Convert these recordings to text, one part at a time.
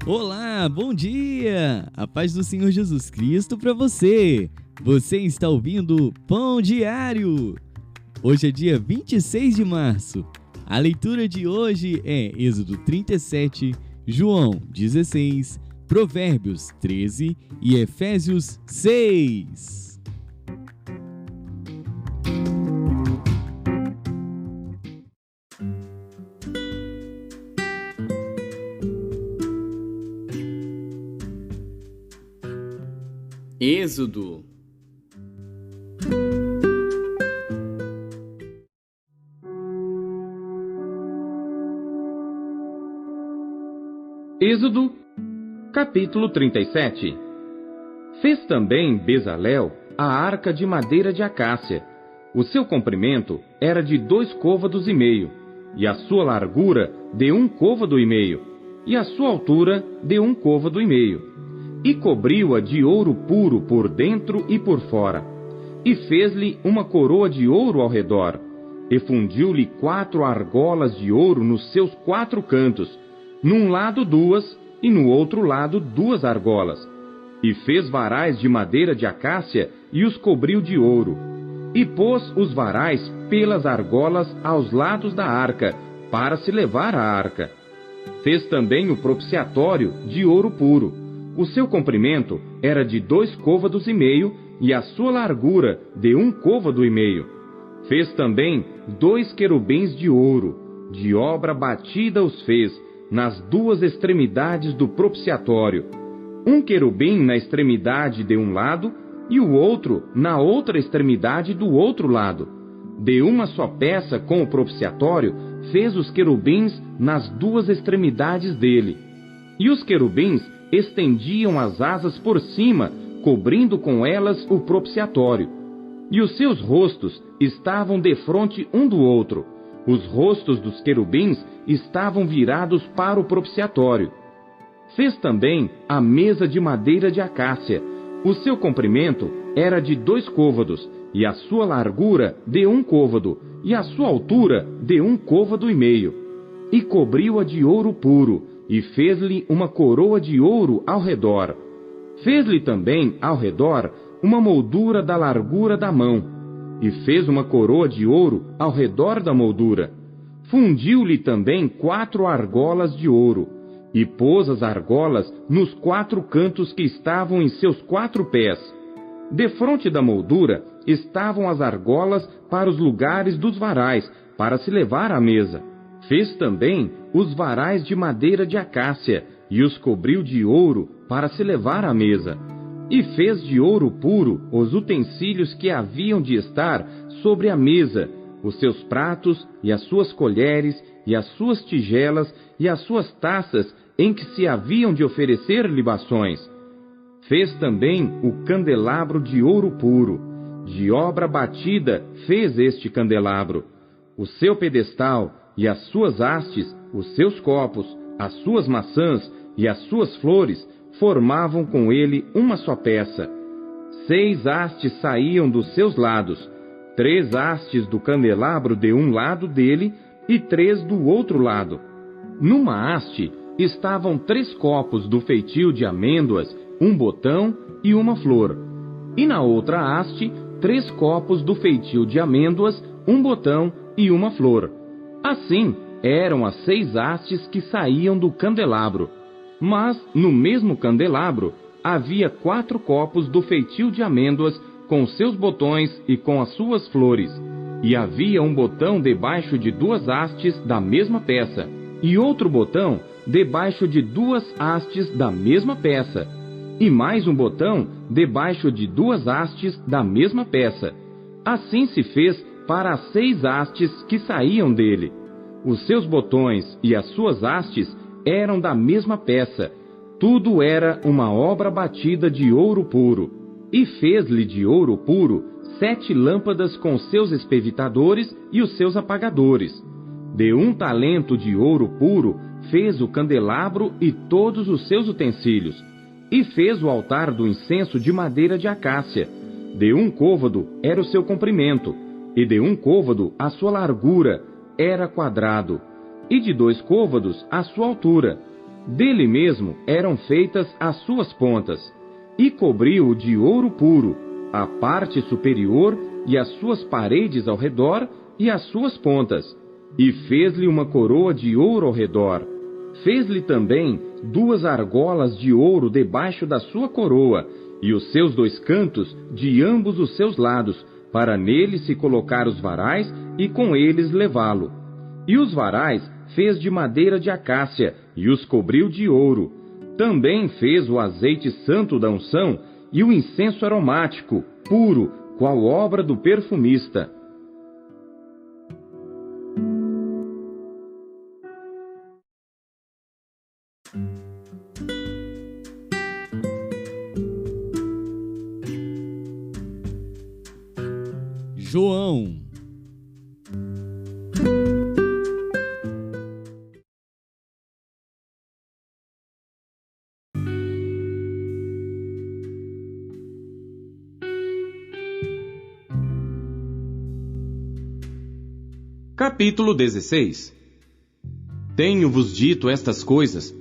Olá, bom dia! A paz do Senhor Jesus Cristo para você! Você está ouvindo Pão Diário! Hoje é dia 26 de março. A leitura de hoje é Êxodo 37, João 16, Provérbios 13 e Efésios 6. Êxodo. Êxodo, capítulo 37. Fez também Bezalel a arca de madeira de acácia. O seu comprimento era de 2 côvados e meio, e a sua largura de 1 côvado e meio, e a sua altura de 1 côvado e meio. E cobriu-a de ouro puro por dentro e por fora, e fez-lhe uma coroa de ouro ao redor, e fundiu-lhe 4 argolas de ouro nos seus 4 cantos, num lado 2 e no outro lado 2 argolas, e fez varais de madeira de acácia e os cobriu de ouro, e pôs os varais pelas argolas aos lados da arca, para se levar a arca. Fez também o propiciatório de ouro puro. O seu comprimento era de 2 côvados e meio, e a sua largura de 1 côvado e meio. Fez também 2 querubins de ouro, de obra batida os fez, nas 2 extremidades do propiciatório. Um querubim na extremidade de um lado, e o outro na outra extremidade do outro lado. De uma só peça com o propiciatório, fez os querubins nas 2 extremidades dele. E os querubins estendiam as asas por cima, cobrindo com elas o propiciatório. E os seus rostos estavam defronte um do outro. Os rostos dos querubins estavam virados para o propiciatório. Fez também a mesa de madeira de acácia. O seu comprimento era de 2 côvados, e a sua largura de 1 côvado, e a sua altura de 1 côvado e meio. E cobriu-a de ouro puro, e fez-lhe uma coroa de ouro ao redor. Fez-lhe também ao redor uma moldura da largura da mão, e fez uma coroa de ouro ao redor da moldura. Fundiu-lhe também 4 argolas de ouro, e pôs as argolas nos 4 cantos que estavam em seus 4 pés. Defronte da moldura estavam as argolas para os lugares dos varais, para se levar à mesa. Fez também os varais de madeira de acácia, e os cobriu de ouro para se levar à mesa. E fez de ouro puro os utensílios que haviam de estar sobre a mesa, os seus pratos, e as suas colheres, e as suas tigelas, e as suas taças, em que se haviam de oferecer libações. Fez também o candelabro de ouro puro. De obra batida fez este candelabro. O seu pedestal, e as suas hastes, os seus copos, as suas maçãs e as suas flores, formavam com ele uma só peça. 6 hastes saíam dos seus lados, 3 hastes do candelabro de um lado dele e 3 do outro lado. Numa haste estavam 3 copos do feitio de amêndoas, um botão e uma flor. E na outra haste, 3 copos do feitio de amêndoas, um botão e uma flor. Assim eram as 6 hastes que saíam do candelabro. Mas no mesmo candelabro havia 4 copos do feitio de amêndoas, com seus botões e com as suas flores. E havia um botão debaixo de 2 hastes da mesma peça, e outro botão debaixo de 2 hastes da mesma peça, e mais um botão debaixo de 2 hastes da mesma peça. Assim se fez para as 6 hastes que saíam dele. Os seus botões e as suas hastes eram da mesma peça. Tudo era uma obra batida de ouro puro. E fez-lhe de ouro puro 7 lâmpadas com seus espevitadores e os seus apagadores. De 1 talento de ouro puro fez o candelabro e todos os seus utensílios. E fez o altar do incenso de madeira de acácia. De 1 côvado era o seu comprimento, e de 1 côvado a sua largura, era quadrado, e de 2 côvados a sua altura. Dele mesmo eram feitas as suas pontas, e cobriu-o de ouro puro, a parte superior e as suas paredes ao redor e as suas pontas, e fez-lhe uma coroa de ouro ao redor. Fez-lhe também 2 argolas de ouro debaixo da sua coroa, e os seus 2 cantos de ambos os seus lados, para neles se colocar os varais e com eles levá-lo. E os varais fez de madeira de acácia, e os cobriu de ouro. Também fez o azeite santo da unção e o incenso aromático, puro, qual obra do perfumista. João. Capítulo 16. Tenho-vos dito estas coisas,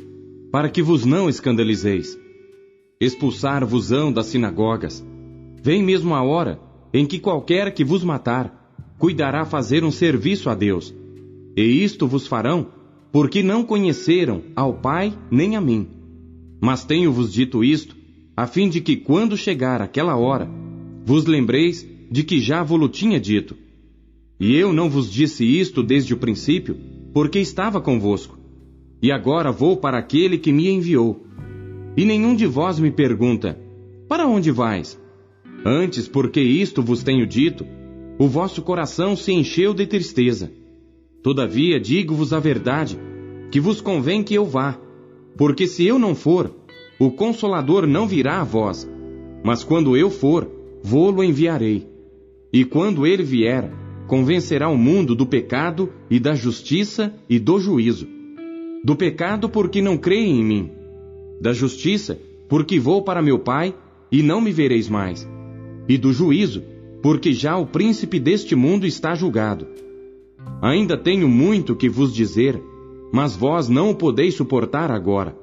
para que vos não escandalizeis. Expulsar-vos-ão das sinagogas. Vem mesmo a hora em que qualquer que vos matar, cuidará fazer um serviço a Deus. E isto vos farão, porque não conheceram ao Pai nem a mim. Mas tenho-vos dito isto, a fim de que, quando chegar aquela hora, vos lembreis de que já vos-lo tinha dito. E eu não vos disse isto desde o princípio, porque estava convosco. E agora vou para aquele que me enviou. E nenhum de vós me pergunta: para onde vais? Antes, porque isto vos tenho dito, o vosso coração se encheu de tristeza. Todavia, digo-vos a verdade, que vos convém que eu vá. Porque se eu não for, o Consolador não virá a vós. Mas quando eu for, vô-lo enviarei. E quando ele vier, convencerá o mundo do pecado e da justiça e do juízo. Do pecado, porque não creem em mim. Da justiça, porque vou para meu Pai e não me vereis mais. E do juízo, porque já o príncipe deste mundo está julgado. Ainda tenho muito que vos dizer, mas vós não o podeis suportar agora.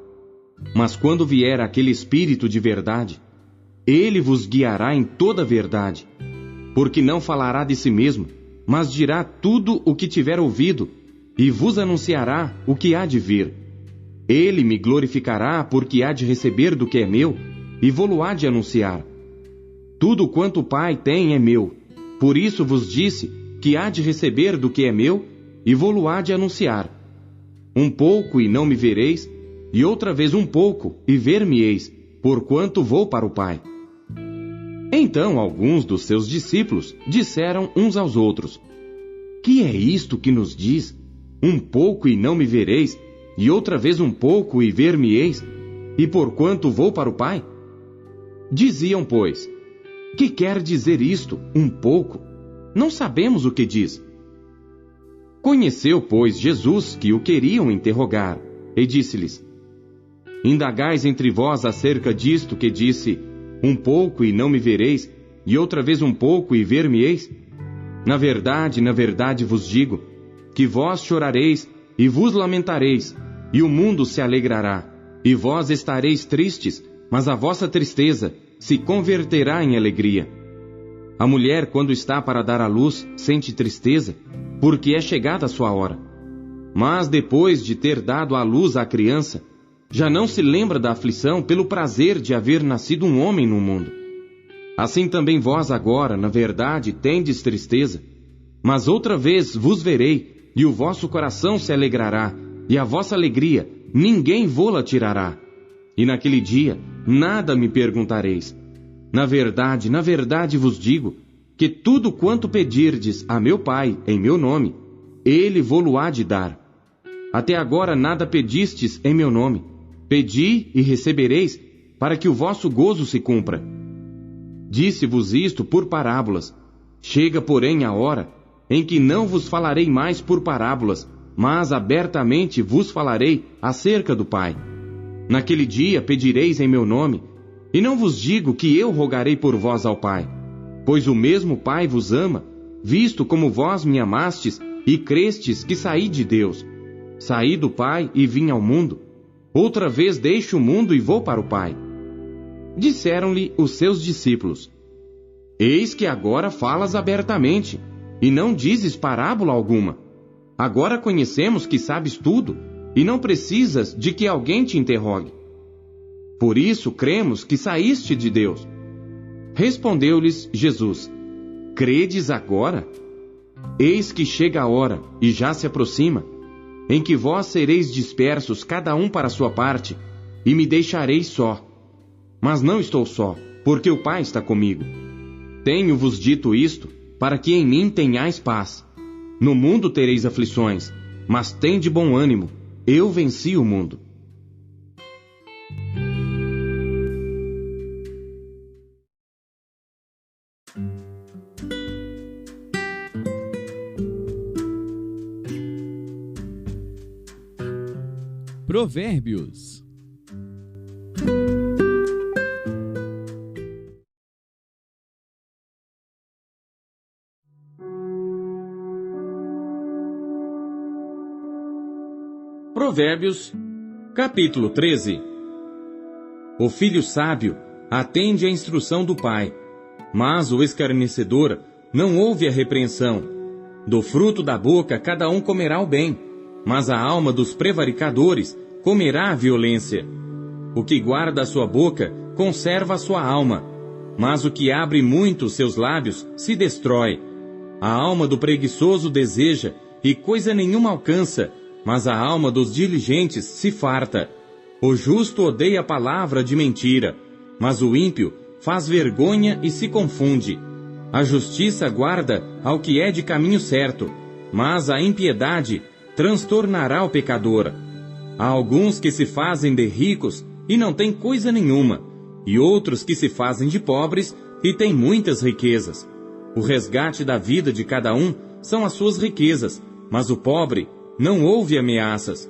Mas quando vier aquele Espírito de verdade, ele vos guiará em toda a verdade, porque não falará de si mesmo, mas dirá tudo o que tiver ouvido, e vos anunciará o que há de vir. Ele me glorificará, porque há de receber do que é meu, e vô-lo há de anunciar. Tudo quanto o Pai tem é meu, por isso vos disse que há de receber do que é meu, e vô-lo há de anunciar. Um pouco e não me vereis, e outra vez um pouco e ver-me-eis, porquanto vou para o Pai. Então alguns dos seus discípulos disseram uns aos outros: que é isto que nos diz? Um pouco e não me vereis, e outra vez um pouco e ver-me-eis, e porquanto vou para o Pai? Diziam, pois: que quer dizer isto, um pouco? Não sabemos o que diz. Conheceu, pois, Jesus que o queriam interrogar, e disse-lhes: indagais entre vós acerca disto que disse, um pouco e não me vereis, e outra vez um pouco e ver-me-eis? Na verdade vos digo, que vós chorareis e vos lamentareis, e o mundo se alegrará, e vós estareis tristes, mas a vossa tristeza se converterá em alegria. A mulher, quando está para dar à luz, sente tristeza, porque é chegada a sua hora. Mas depois de ter dado à luz à criança, já não se lembra da aflição pelo prazer de haver nascido um homem no mundo. Assim também vós agora, na verdade, tendes tristeza, mas outra vez vos verei, e o vosso coração se alegrará, e a vossa alegria ninguém vô-la tirará. E naquele dia nada me perguntareis. Na verdade vos digo, que tudo quanto pedirdes a meu Pai em meu nome, ele vô-lo há de dar. Até agora nada pedistes em meu nome. Pedi e recebereis, para que o vosso gozo se cumpra. Disse-vos isto por parábolas. Chega, porém, a hora em que não vos falarei mais por parábolas, mas abertamente vos falarei acerca do Pai. Naquele dia pedireis em meu nome, e não vos digo que eu rogarei por vós ao Pai, pois o mesmo Pai vos ama, visto como vós me amastes e crestes que saí de Deus. Saí do Pai e vim ao mundo. Outra vez deixo o mundo e vou para o Pai. Disseram-lhe os seus discípulos: Eis que agora falas abertamente, e não dizes parábola alguma. Agora conhecemos que sabes tudo, e não precisas de que alguém te interrogue. Por isso cremos que saíste de Deus. Respondeu-lhes Jesus: Credes agora? Eis que chega a hora, e já se aproxima, em que vós sereis dispersos cada um para a sua parte, e me deixareis só. Mas não estou só, porque o Pai está comigo. Tenho-vos dito isto, para que em mim tenhais paz. No mundo tereis aflições, mas tende bom ânimo, eu venci o mundo. Provérbios. Provérbios, capítulo 13. O filho sábio atende à instrução do pai, mas o escarnecedor não ouve a repreensão. Do fruto da boca cada um comerá o bem, mas a alma dos prevaricadores comerá a violência. O que guarda a sua boca conserva a sua alma, mas o que abre muito seus lábios se destrói. A alma do preguiçoso deseja, e coisa nenhuma alcança, mas a alma dos diligentes se farta. O justo odeia a palavra de mentira, mas o ímpio faz vergonha e se confunde. A justiça guarda ao que é de caminho certo, mas a impiedade transtornará o pecador. Há alguns que se fazem de ricos e não têm coisa nenhuma, e outros que se fazem de pobres e têm muitas riquezas. O resgate da vida de cada um são as suas riquezas, mas o pobre não ouve ameaças.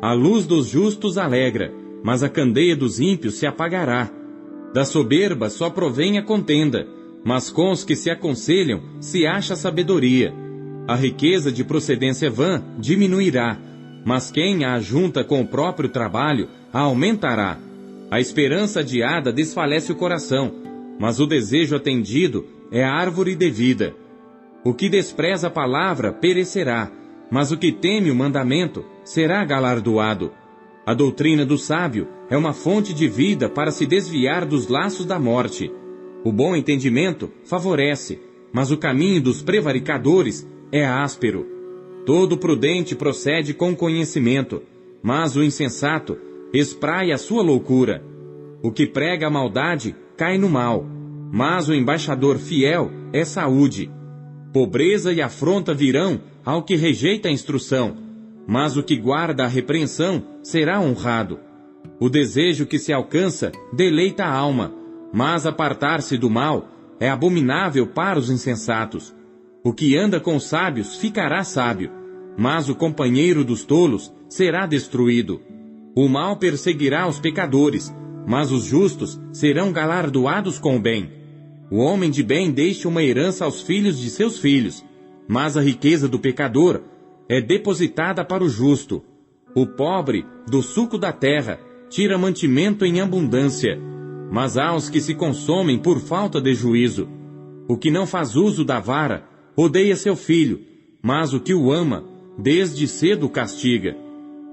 A luz dos justos alegra, mas a candeia dos ímpios se apagará. Da soberba só provém a contenda, mas com os que se aconselham se acha sabedoria. A riqueza de procedência vã diminuirá, mas quem a ajunta com o próprio trabalho a aumentará. A esperança adiada desfalece o coração, mas o desejo atendido é a árvore de vida. O que despreza a palavra perecerá, mas o que teme o mandamento será galardoado. A doutrina do sábio é uma fonte de vida para se desviar dos laços da morte. O bom entendimento favorece, mas o caminho dos prevaricadores é áspero. Todo prudente procede com conhecimento, mas o insensato espraia a sua loucura. O que prega a maldade cai no mal, mas o embaixador fiel é saúde. Pobreza e afronta virão ao que rejeita a instrução, mas o que guarda a repreensão será honrado. O desejo que se alcança deleita a alma, mas apartar-se do mal é abominável para os insensatos. O que anda com os sábios ficará sábio, mas o companheiro dos tolos será destruído. O mal perseguirá os pecadores, mas os justos serão galardoados com o bem. O homem de bem deixa uma herança aos filhos de seus filhos, mas a riqueza do pecador é depositada para o justo. O pobre, do suco da terra, tira mantimento em abundância, mas há os que se consomem por falta de juízo. O que não faz uso da vara odeia seu filho, mas o que o ama, desde cedo o castiga.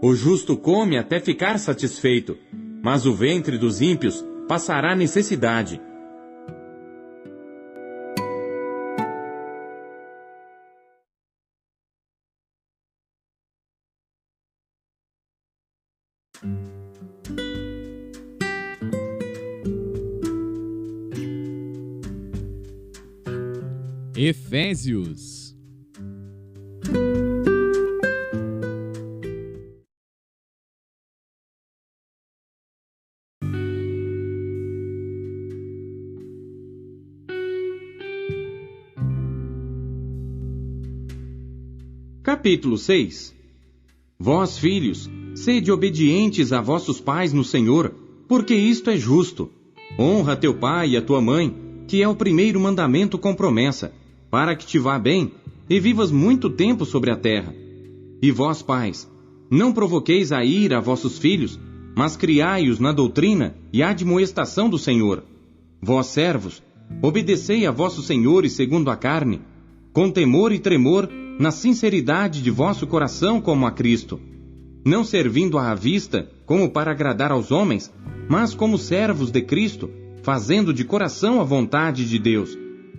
O justo come até ficar satisfeito, mas o ventre dos ímpios passará necessidade. Efésios. Capítulo 6. Vós, filhos, sede obedientes a vossos pais no Senhor, porque isto é justo. Honra teu pai e a tua mãe, que é o primeiro mandamento com promessa, para que te vá bem e vivas muito tempo sobre a terra. E vós, pais, não provoqueis a ira a vossos filhos, mas criai-os na doutrina e admoestação do Senhor. Vós, servos, obedecei a vossos senhores segundo a carne, com temor e tremor, na sinceridade de vosso coração como a Cristo, não servindo à vista, como para agradar aos homens, mas como servos de Cristo, fazendo de coração a vontade de Deus,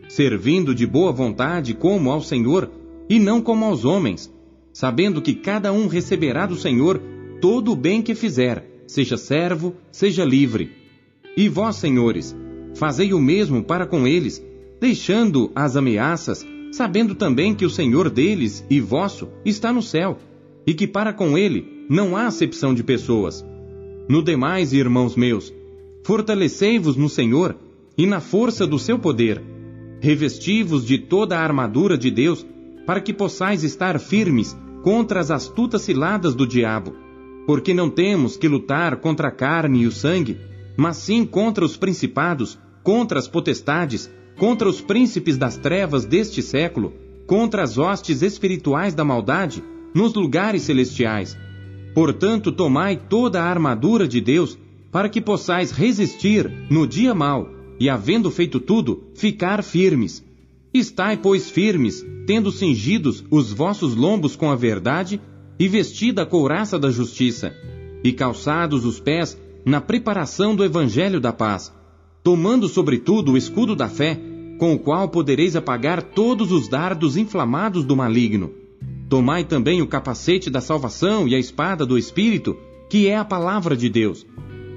servindo de boa vontade como ao Senhor, e não como aos homens, sabendo que cada um receberá do Senhor todo o bem que fizer, seja servo, seja livre. E vós, senhores, fazei o mesmo para com eles, deixando as ameaças, sabendo também que o Senhor deles e vosso está no céu, e que para com ele não há acepção de pessoas. No demais, irmãos meus, fortalecei-vos no Senhor e na força do seu poder. Revesti-vos de toda a armadura de Deus, para que possais estar firmes contra as astutas ciladas do diabo. Porque não temos que lutar contra a carne e o sangue, mas sim contra os principados, contra as potestades, contra os príncipes das trevas deste século, contra as hostes espirituais da maldade nos lugares celestiais. Portanto, tomai toda a armadura de Deus, para que possais resistir no dia mau, e havendo feito tudo, ficar firmes. Estai, pois, firmes, tendo cingidos os vossos lombos com a verdade, e vestida a couraça da justiça, e calçados os pés na preparação do evangelho da paz, tomando sobretudo o escudo da fé, com o qual podereis apagar todos os dardos inflamados do maligno. Tomai também o capacete da salvação e a espada do Espírito, que é a palavra de Deus,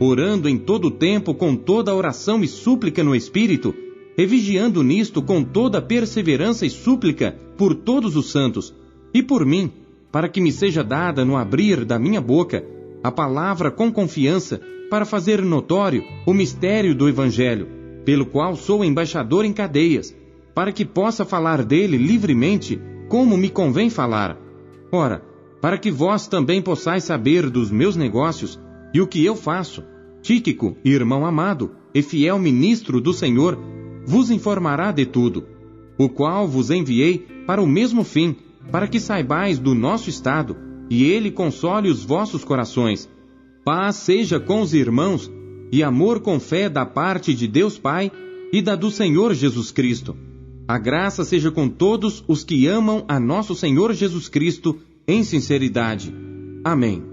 orando em todo o tempo com toda oração e súplica no Espírito, e vigiando nisto com toda perseverança e súplica por todos os santos, e por mim, para que me seja dada no abrir da minha boca a palavra com confiança, para fazer notório o mistério do Evangelho, pelo qual sou embaixador em cadeias, para que possa falar dele livremente, como me convém falar. Ora, para que vós também possais saber dos meus negócios e o que eu faço, Tíquico, irmão amado e fiel ministro do Senhor, vos informará de tudo, o qual vos enviei para o mesmo fim, para que saibais do nosso estado, e ele console os vossos corações. Paz seja com os irmãos, e amor com fé da parte de Deus Pai e da do Senhor Jesus Cristo. A graça seja com todos os que amam a nosso Senhor Jesus Cristo em sinceridade. Amém.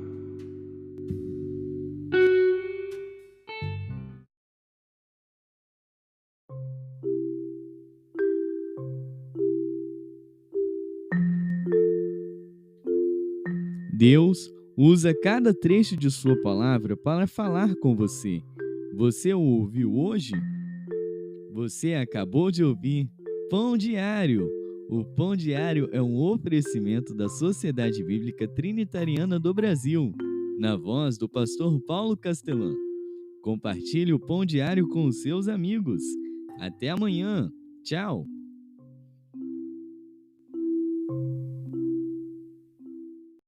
Deus usa cada trecho de sua palavra para falar com você. Você o ouviu hoje? Você acabou de ouvir Pão Diário. O Pão Diário é um oferecimento da Sociedade Bíblica Trinitariana do Brasil, na voz do pastor Paulo Castelã. Compartilhe o Pão Diário com os seus amigos. Até amanhã. Tchau.